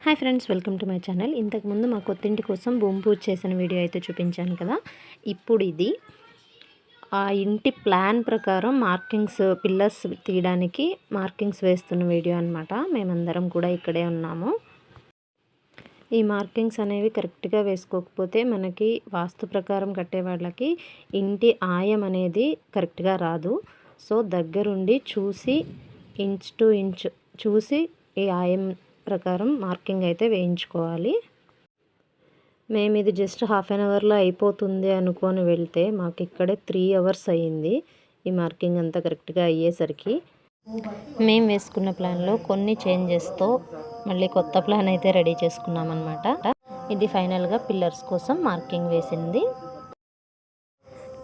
Hi friends, welcome to my channel. ఇంతకుముందు మా కొత్తింటి కోసం భూమి పూజ చేసిన వీడియో అయితే చూపించాను కదా. ఇప్పుడు ఇది ఆ ఇంటి ప్లాన్ ప్రకారం మార్కింగ్స్, పిల్లర్స్ తీయడానికి మార్కింగ్స్ వేస్తున్న వీడియో అనమాట. మేమందరం కూడా ఇక్కడే ఉన్నాము. ఈ మార్కింగ్స్ అనేవి కరెక్ట్గా వేసుకోకపోతే మనకి వాస్తు ప్రకారం కట్టే వాళ్ళకి ఇంటి ఆయం అనేది కరెక్ట్గా రాదు. సో దగ్గరుండి చూసి ఇంచ్ టు ఇంచ్ చూసి ఈ ఆయం ప్రకారం మార్కింగ్ అయితే వేయించుకోవాలి. మేము ఇది జస్ట్ హాఫ్ అన్ అవర్లో అయిపోతుంది అనుకొని వెళ్తే మాకు ఇక్కడే 3 అవర్స్ అయ్యింది ఈ మార్కింగ్ అంతా కరెక్ట్గా అయ్యేసరికి. మేము వేసుకున్న ప్లాన్లో కొన్ని చేంజెస్తో మళ్ళీ కొత్త ప్లాన్ అయితే రెడీ చేసుకున్నాం అనమాట. ఇది ఫైనల్గా పిల్లర్స్ కోసం మార్కింగ్ వేసింది.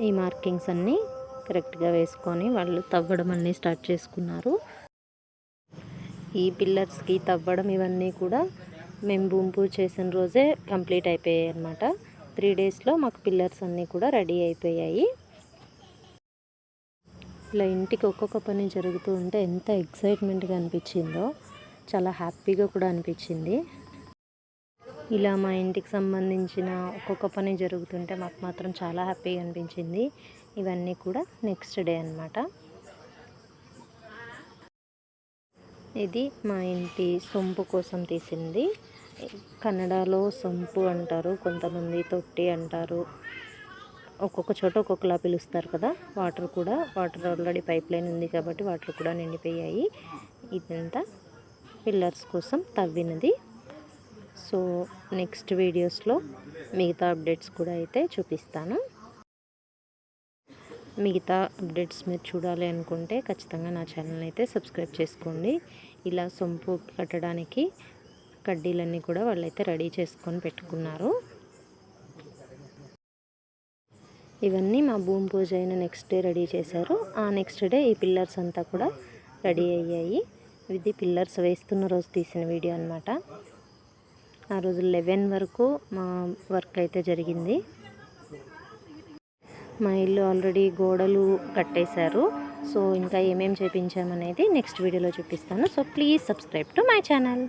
ఈ మార్కింగ్స్ అన్నీ కరెక్ట్గా వేసుకొని వాళ్ళు తవ్వడం అన్నీ స్టార్ట్ చేసుకున్నారు. ఈ పిల్లర్స్కి తవ్వడం ఇవన్నీ కూడా మేము భూమి పూజ చేసిన రోజే కంప్లీట్ అయిపోయాయి అన్నమాట. 3 డేస్లో మాకు పిల్లర్స్ అన్నీ కూడా రెడీ అయిపోయాయి. ఇలా ఇంటికి ఒక్కొక్క పని జరుగుతూ ఉంటే ఎంత ఎక్సైట్మెంట్గా అనిపించిందో, చాలా హ్యాపీగా కూడా అనిపించింది. ఇలా మా ఇంటికి సంబంధించిన ఒక్కొక్క పని జరుగుతుంటే మాకు మాత్రం చాలా హ్యాపీగా అనిపించింది. ఇవన్నీ కూడా నెక్స్ట్ డే అన్నమాట. ఇది మా ఇంటి సొంపు కోసం తీసింది. కన్నడలో సొంపు అంటారు, కొంతమంది తొట్టి అంటారు, ఒక్కొక్క చోట ఒక్కొక్కలా పిలుస్తారు కదా. వాటర్ ఆల్రెడీ పైప్ లైన్ ఉంది కాబట్టి వాటర్ కూడా నిండిపోయాయి. ఇదంతా పిల్లర్స్ కోసం తవ్వినది. సో నెక్స్ట్ వీడియోస్లో మిగతా అప్డేట్స్ కూడా అయితే చూపిస్తాను. మిగతా అప్డేట్స్ మీరు చూడాలి అనుకుంటే ఖచ్చితంగా నా ఛానల్ అయితే సబ్స్క్రైబ్ చేసుకోండి. ఇలా సొంపు కట్టడానికి కడ్డీలన్నీ కూడా వాళ్ళైతే రెడీ చేసుకొని పెట్టుకున్నారు. ఇవన్నీ మా భూమి పూజ అయిన నెక్స్ట్ డే రెడీ చేశారు. ఆ నెక్స్ట్ డే ఈ పిల్లర్స్ అంతా కూడా రెడీ అయ్యాయి. ఇది పిల్లర్స్ వేస్తున్న రోజు తీసిన వీడియో అనమాట. ఆ రోజు 11 వరకు మా వర్క్ అయితే జరిగింది. మా ఇల్లు ఆల్రెడీ గోడలు కట్టేశారు. సో ఇంకా ఏమేమి చేయించామనేది నెక్స్ట్ వీడియోలో చూపిస్తాను. So please subscribe to my channel.